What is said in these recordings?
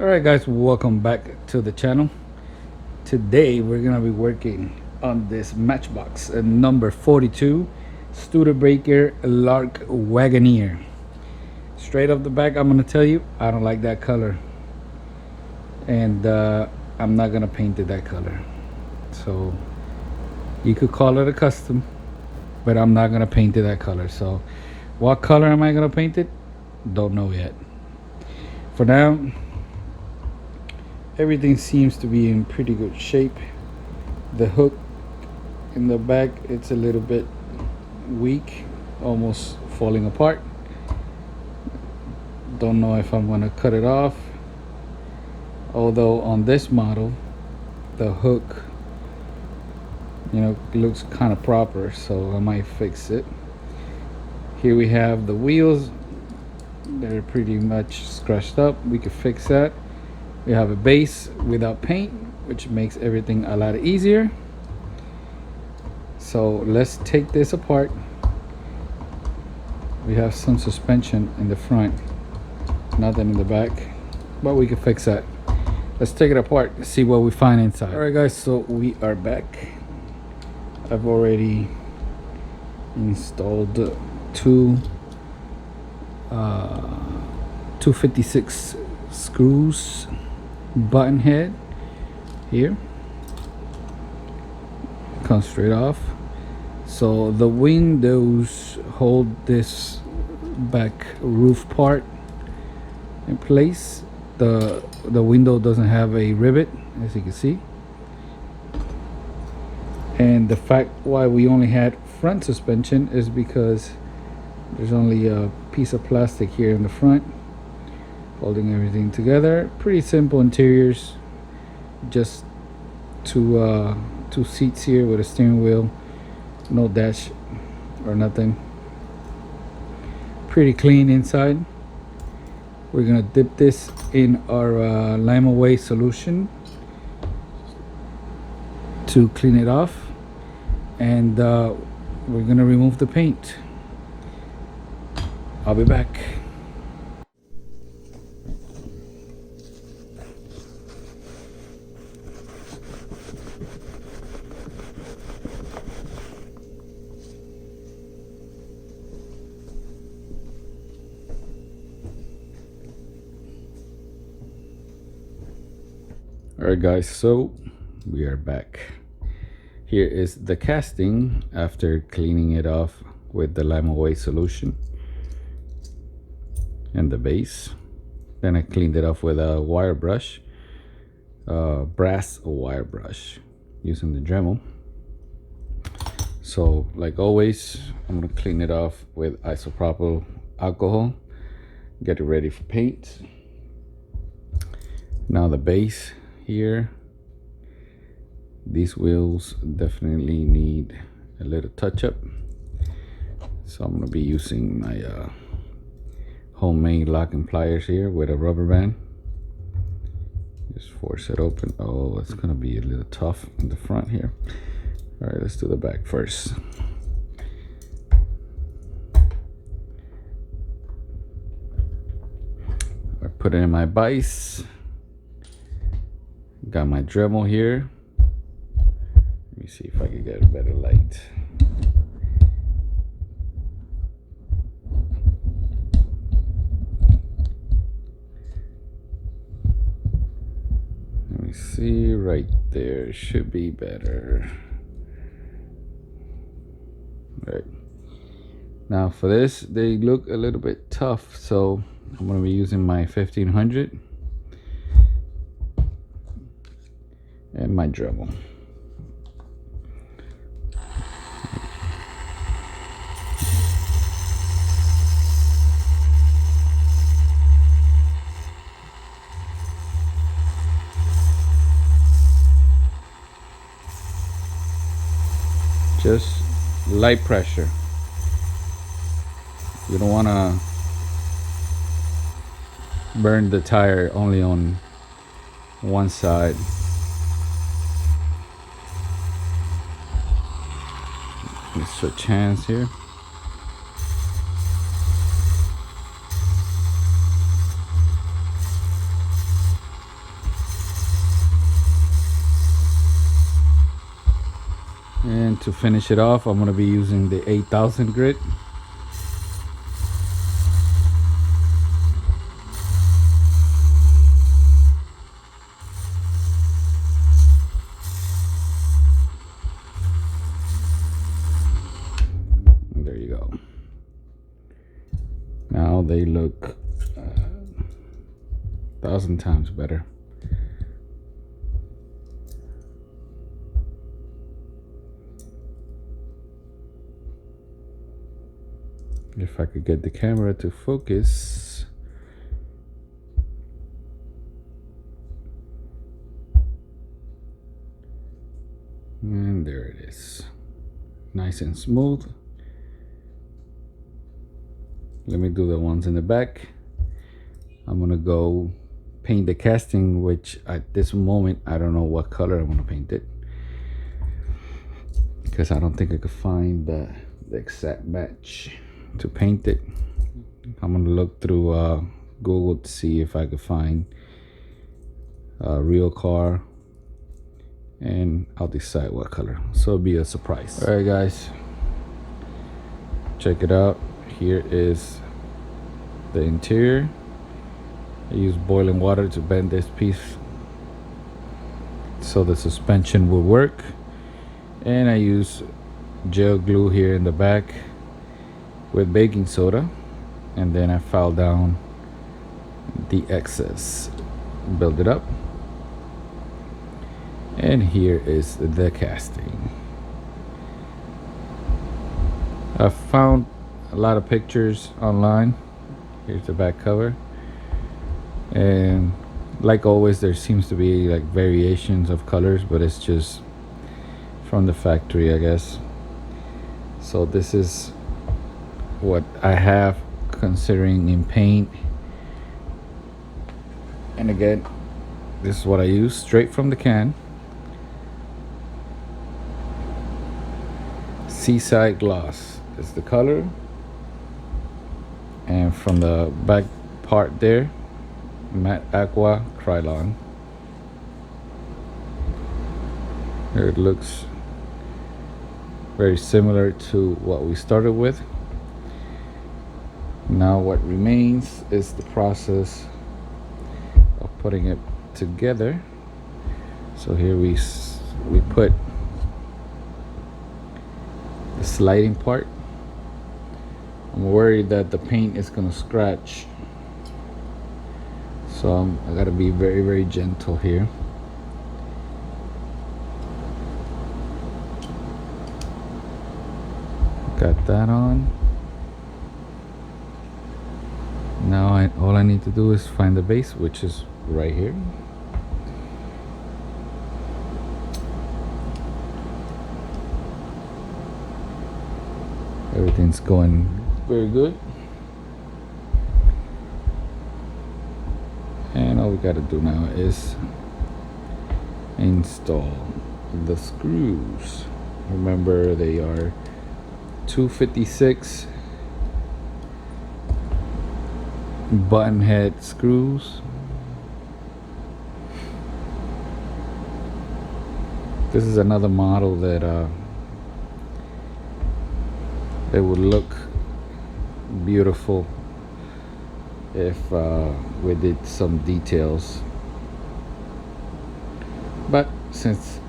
Alright guys, welcome back to the channel. Today we're gonna be working on this matchbox, number 42 Studebaker Lark Wagonaire. Straight off the back, I'm gonna tell you, I don't like that color, and I'm not gonna paint it that color. So you could call it a custom, but I'm not gonna paint it that color. So what color am I gonna paint it? Don't know yet. For now, everything seems to be in pretty good shape. The hook in the back, it's a little bit weak, almost falling apart. Don't know if I'm gonna cut it off, although on this model the hook, you know, looks kind of proper, so I might fix it. Here we have the wheels. They're pretty much scratched up. We could fix that. We have a base without paint, which makes everything a lot easier. So let's take this apart. We have some suspension in the front, nothing in the back, but we can fix that. Let's take it apart and see what we find inside. All right guys, so we are back. I've already installed two 256 screws, button head here, comes straight off. So the windows hold this back roof part in place. The window doesn't have a rivet, as you can see, and the fact why we only had front suspension is because there's only a piece of plastic here in the front holding everything together. Pretty simple interiors, just two seats here with a steering wheel, no dash or nothing. Pretty clean inside. We're gonna dip this in our lime away solution to clean it off, and we're gonna remove the paint. I'll be back. Alright guys, so we are back. Here is the casting after cleaning it off with the lime away solution and the base. Then I cleaned it off with a wire brush, brass wire brush, using the Dremel. So like always, I'm gonna clean it off with isopropyl alcohol, get it ready for paint. Now the base here, these wheels definitely need a little touch up, so I'm gonna be using my homemade locking pliers here with a rubber band. Just force it open. Oh, it's gonna be a little tough in the front here. All right, let's do the back first. I put it in my vise. Got my Dremel here. Let me see if I can get a better light. Let me see, right there should be better. Right. Now for this, they look a little bit tough, so I'm gonna be using my 1500 and my Dremel. Just light pressure. You don't want to burn the tire only on one side. Let's switch hands here. to finish it off, I'm going to be using the 8000 grit. There you go. Now they look 1,000 times better. If I could get the camera to focus. And there it is. Nice and smooth. Let me do the ones in the back. I'm gonna go paint the casting, which at this moment I don't know what color I'm gonna paint it, because I don't think I could find the exact match to paint it. I'm gonna look through Google to see if I could find a real car, and I'll decide what color, so it'll be a surprise. All right guys, check it out. Here is the interior. I use boiling water to bend this piece so the suspension will work, and I use gel glue here in the back with baking soda, and then I file down the excess, build it up, and here is the casting. I found a lot of pictures online. Here's the back cover, and like always there seems to be like variations of colors, but it's just from the factory, I guess. So this is what I have considering in paint, and again, this is what I use straight from the can. Seaside Gloss is the color, and from the back part there, Matte Aqua Krylon. Here it looks very similar to what we started with. Now what remains is the process of putting it together. So here we put the sliding part. I'm worried that the paint is gonna scratch, so I gotta be very, very gentle here. Got that on. Now all I need to do is find the base, which is right here. Everything's going very good, and all we got to do now is install the screws. Remember, they are 256 button head screws. This is another model that it would look beautiful if we did some details, but since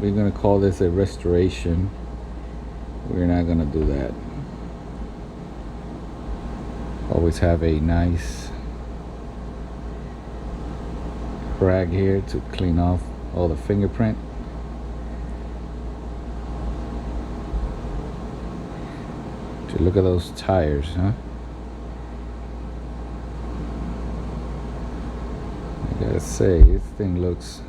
we're gonna call this a restoration, we're not gonna do that. Always have a nice rag here to clean off all the fingerprint. Look at those tires, huh? I gotta say, this thing looks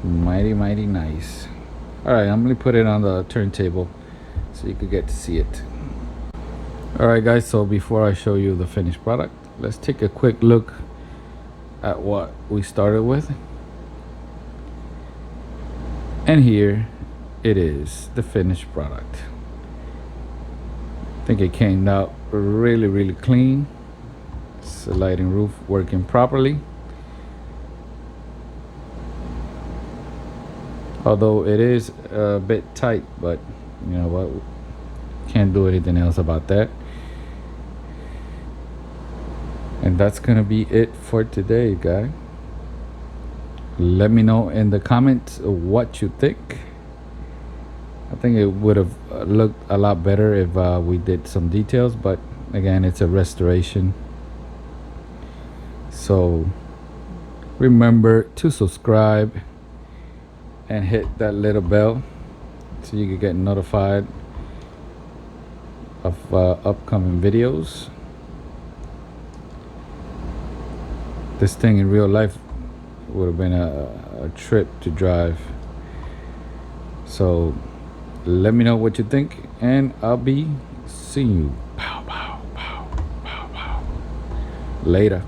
mighty, mighty nice. Alright, I'm gonna put it on the turntable so you could get to see it. Alright guys, so before I show you the finished product, let's take a quick look at what we started with. And here it is, the finished product. I think it came out really, really clean. It's the lighting roof working properly. Although it is a bit tight, but you know what, can't do anything else about that. And that's gonna be it for today, guy. Let me know in the comments what you think. I think it would have looked a lot better if we did some details, but again, it's a restoration. So remember to subscribe and hit that little bell so you can get notified of upcoming videos. This thing in real life would have been a trip to drive. So let me know what you think, and I'll be seeing you. Pow, pow, pow, pow, pow. Later.